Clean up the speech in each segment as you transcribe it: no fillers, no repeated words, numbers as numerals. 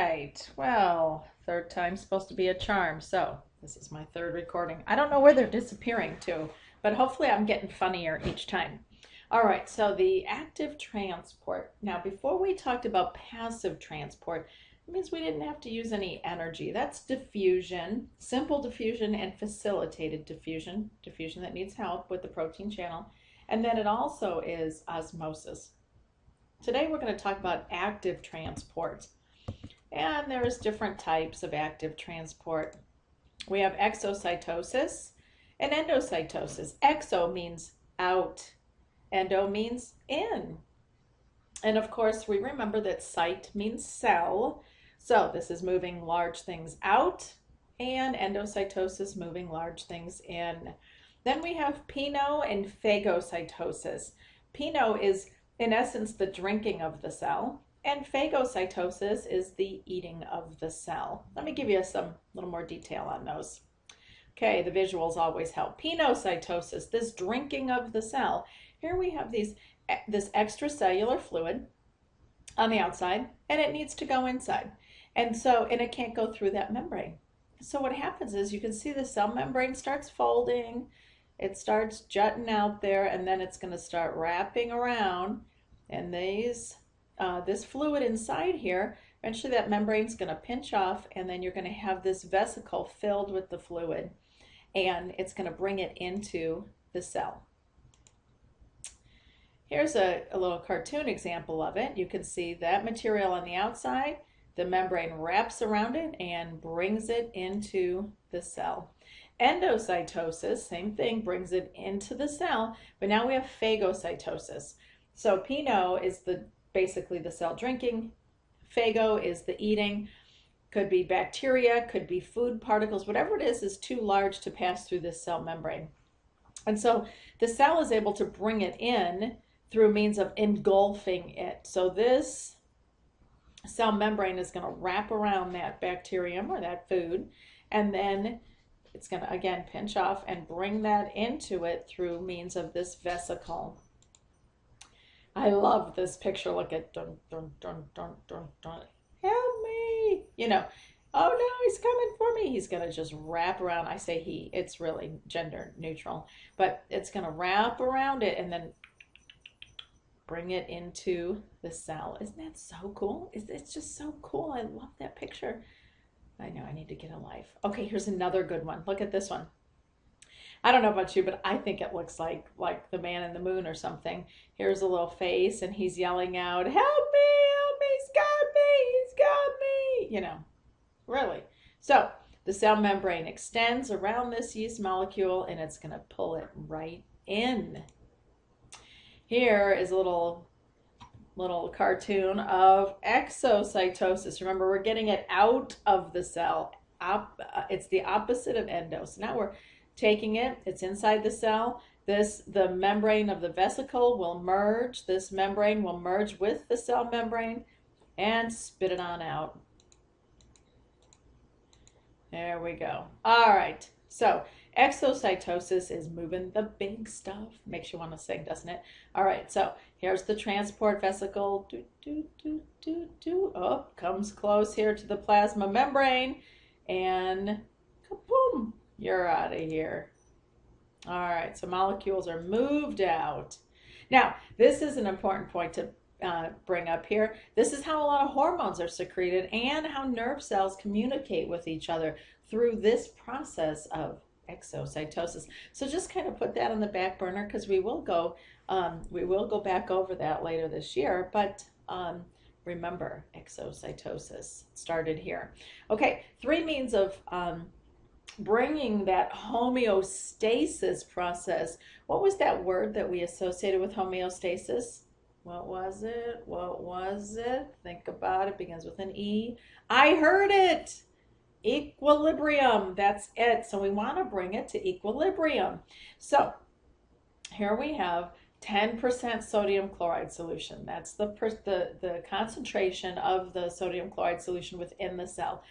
right. Well, third time's supposed to be a charm. So this is my third recording. I don't know where they're disappearing to, but hopefully I'm getting funnier each time. All right, so the active transport. Now, before we talked about passive transport, it means we didn't have to use any energy. That's diffusion, simple diffusion and facilitated diffusion, diffusion that needs help with the protein channel. And then it also is osmosis. Today we're going to talk about active transport. And there's different types of active transport. We have exocytosis and endocytosis. Exo means out, endo means in. And of course, we remember that cyte means cell. So this is moving large things out, and endocytosis moving large things in. Then we have pino and phagocytosis. Pino is, in essence, the drinking of the cell, and phagocytosis is the eating of the cell. Let me give you some little more detail on those. Okay, the visuals always help. Pinocytosis, this drinking of the cell. Here we have this extracellular fluid on the outside, and it needs to go inside. And it can't go through that membrane. So what happens is you can see the cell membrane starts folding, it starts jutting out there, and then it's going to start wrapping around, and this fluid inside here, eventually that membrane's going to pinch off, and then you're going to have this vesicle filled with the fluid, and it's going to bring it into the cell. Here's a little cartoon example of it. You can see that material on the outside, the membrane wraps around it and brings it into the cell. Endocytosis, same thing, brings it into the cell, but now we have phagocytosis. So pino is basically the cell drinking, phago is the eating, could be bacteria, could be food particles, whatever it is too large to pass through this cell membrane. And so the cell is able to bring it in through means of engulfing it. So this cell membrane is going to wrap around that bacterium or that food, and then it's going to again pinch off and bring that into it through means of this vesicle. I love this picture. Look at dun dun dun dun dun dun. Help me! Oh no, he's coming for me. He's going to just wrap around. I say he, it's really gender neutral, but it's going to wrap around it and then bring it into the cell. Isn't that so cool? It's just so cool. I love that picture. I know I need to get a life. Okay, here's another good one. Look at this one. I don't know about you, but I think it looks like the man in the moon or something. Here's a little face, and he's yelling out, "Help me, he's got me," really. So the cell membrane extends around this yeast molecule, and it's going to pull it right in. Here is a little cartoon of exocytosis. Remember, we're getting it out of the cell. It's the opposite of endo. So now we're taking it, it's inside the cell. The membrane of the vesicle will merge. This membrane will merge with the cell membrane and spit it on out. There we go. All right, so exocytosis is moving the big stuff. Makes you want to sing, doesn't it? All right, so here's the transport vesicle. Oh, comes close here to the plasma membrane, and kaboom, you're out of here. All right, so molecules are moved out. Now, this is an important point to bring up here. This is how a lot of hormones are secreted and how nerve cells communicate with each other through this process of exocytosis. So just kind of put that on the back burner, because we will go back over that later this year. But remember, exocytosis started here. Okay, 3 means of bringing that homeostasis process. What was that word that we associated with homeostasis? What was it? What was it? Think about it. Begins with an E. I heard it. Equilibrium. That's it. So we want to bring it to equilibrium. So here we have 10% sodium chloride solution. That's the concentration of the sodium chloride solution within the cell.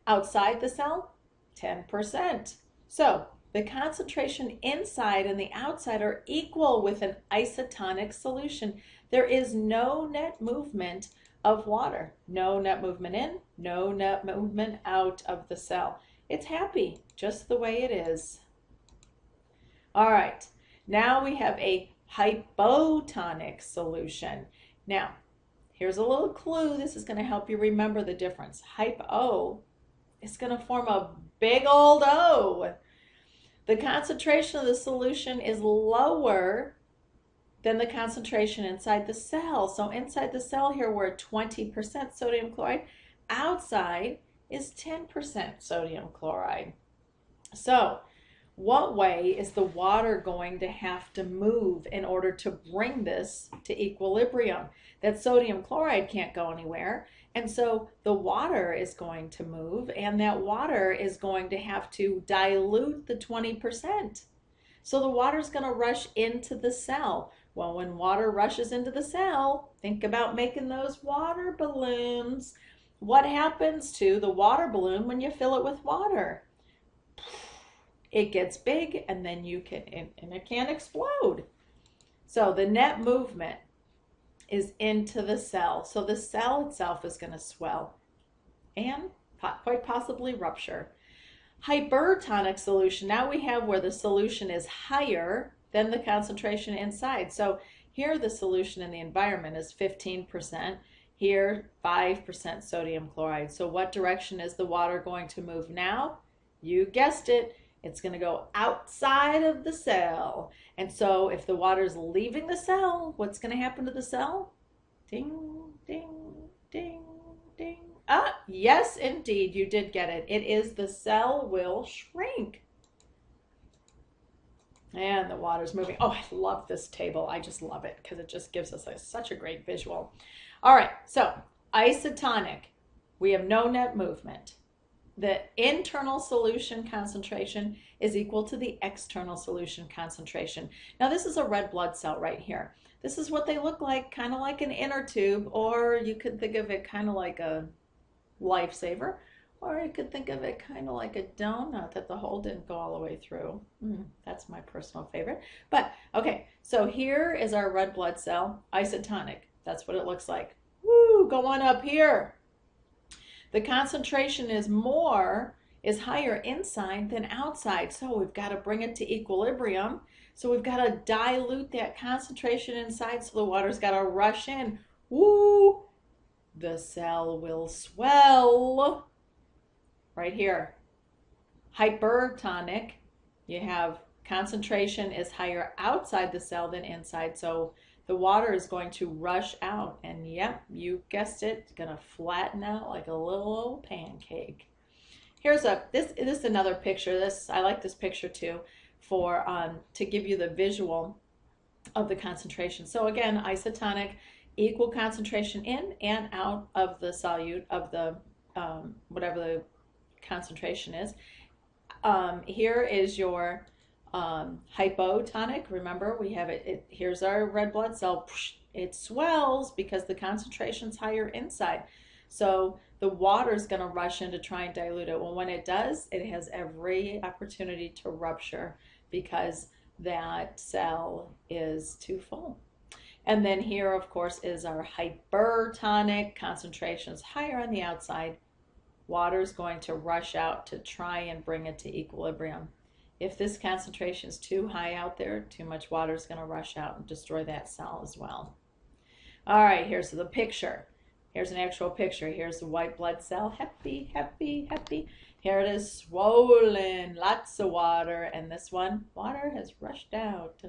Outside the cell, 10%. So the concentration inside and the outside are equal with an isotonic solution. There is no net movement of water. No net movement in, no net movement out of the cell. It's happy, just the way it is. All right, now we have a hypotonic solution. Now, here's a little clue. This is going to help you remember the difference. Hypo is going to form a big old O. The concentration of the solution is lower than the concentration inside the cell. So inside the cell here, we're at 20% sodium chloride. Outside is 10% sodium chloride. So what way is the water going to have to move in order to bring this to equilibrium? That sodium chloride can't go anywhere, and so the water is going to move, and that water is going to have to dilute the 20%. So the water is going to rush into the cell. Well, when water rushes into the cell, think about making those water balloons. What happens to the water balloon when you fill it with water? It gets big, and then it can explode. So the net movement is into the cell. So the cell itself is going to swell and quite possibly rupture. Hypertonic solution. Now we have where the solution is higher than the concentration inside. So here the solution in the environment is 15%. Here 5% sodium chloride. So what direction is the water going to move now? You guessed it. It's going to go outside of the cell. And so if the water is leaving the cell, what's going to happen to the cell? Ding, ding, ding, ding. Ah, yes, indeed, you did get it. It is the cell will shrink. And the water's moving. Oh, I love this table. I just love it because it just gives us such a great visual. All right, so isotonic. We have no net movement. The internal solution concentration is equal to the external solution concentration. Now this is a red blood cell right here. This is what they look like, kind of like an inner tube, or you could think of it kind of like a lifesaver, or you could think of it kind of like a donut that the hole didn't go all the way through. That's my personal favorite. But okay, so here is our red blood cell, isotonic. That's what it looks like. Woo, go on up here. The concentration is higher inside than outside. So we've got to bring it to equilibrium. So we've got to dilute that concentration inside, so the water's got to rush in. Woo! The cell will swell. Right here. Hypertonic, you have concentration is higher outside the cell than inside. So the water is going to rush out, and yep, you guessed it, it's going to flatten out like a little old pancake. Here's this is another picture. I like this picture too, for to give you the visual of the concentration. So again, isotonic, equal concentration in and out of the solute of the whatever the concentration is. Here is your hypotonic. Remember, we have it. Here's our red blood cell. It swells because the concentration's higher inside. So the water is going to rush in to try and dilute it. Well, when it does, it has every opportunity to rupture because that cell is too full. And then here, of course, is our hypertonic. Concentration is higher on the outside. Water is going to rush out to try and bring it to equilibrium. If this concentration is too high out there, too much water is going to rush out and destroy that cell as well. All right, here's the picture. Here's an actual picture. Here's the white blood cell. Happy, happy, happy. Here it is, swollen, lots of water. And this one, water has rushed out.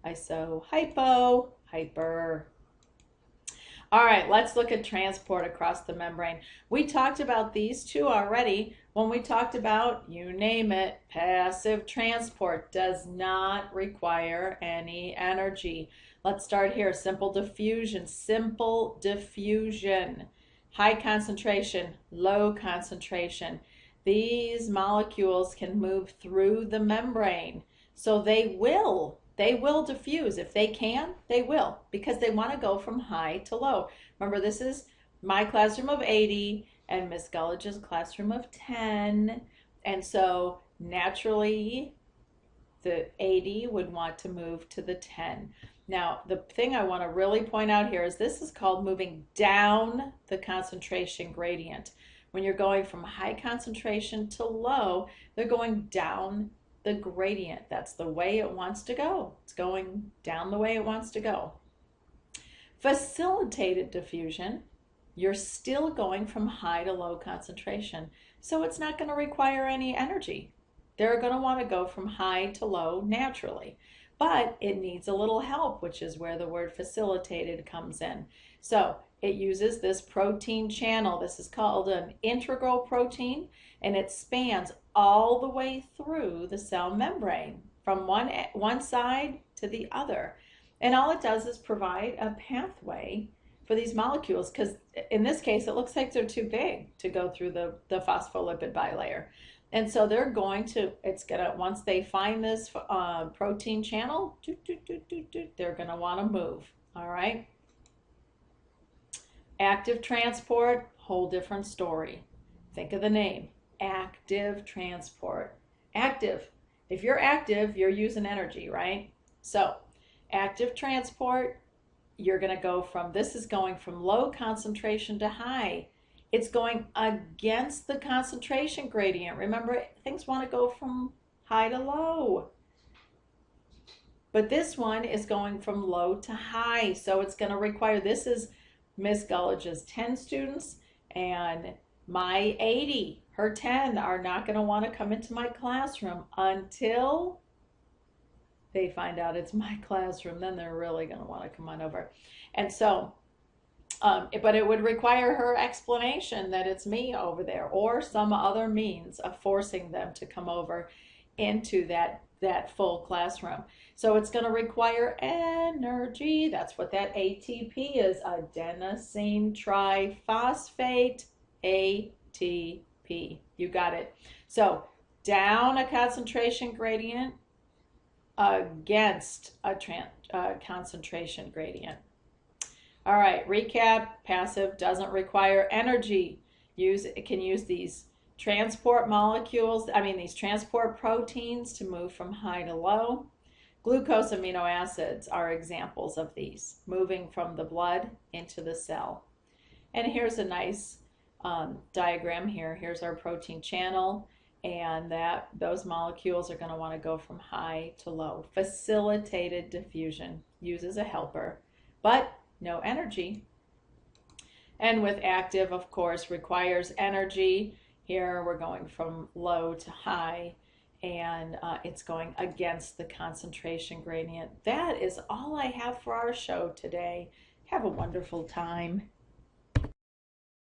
Iso, hypo, hyper. All right, let's look at transport across the membrane. We talked about these two already when we talked about, you name it, passive transport does not require any energy. Let's start here, simple diffusion. Simple diffusion, high concentration, low concentration. These molecules can move through the membrane, so they will diffuse. If they can, they will, because they want to go from high to low. Remember, this is my classroom of 80 and Miss Gullich's classroom of 10. And so naturally, the 80 would want to move to the 10. Now, the thing I want to really point out here is this is called moving down the concentration gradient. When you're going from high concentration to low, they're going down the gradient. That's the way it wants to go. It's going down the way it wants to go. Facilitated diffusion, you're still going from high to low concentration. So it's not going to require any energy. They're going to want to go from high to low naturally. But it needs a little help, which is where the word facilitated comes in. So it uses this protein channel. This is called an integral protein, and it spans all the way through the cell membrane from one side to the other. And all it does is provide a pathway for these molecules, because in this case, it looks like they're too big to go through the phospholipid bilayer. And so they're going to, once they find this protein channel, they're going to want to move. All right. Active transport, whole different story. Think of the name, active transport. Active. If you're active, you're using energy, right? So active transport, you're going to go from, this is going from low concentration to high. It's going against the concentration gradient. Remember, things want to go from high to low. But this one is going from low to high. So it's going to require, this is Miss Gullage's 10 students, and my 80, her 10, are not going to want to come into my classroom until they find out it's my classroom. Then they're really going to want to come on over. And so, but it would require her explanation that it's me over there, or some other means of forcing them to come over into that full classroom. So it's going to require energy. That's what that ATP is, adenosine triphosphate, ATP. You got it. So down a concentration gradient against a concentration gradient. All right, recap. Passive doesn't require energy. It can use these transport molecules, these transport proteins to move from high to low. Glucose amino acids are examples of these, moving from the blood into the cell. And here's a nice diagram here. Here's our protein channel, and those molecules are going to want to go from high to low. Facilitated diffusion uses a helper, but no energy. And with active, of course, requires energy. Here we're going from low to high, and it's going against the concentration gradient. That is all I have for our show today. Have a wonderful time.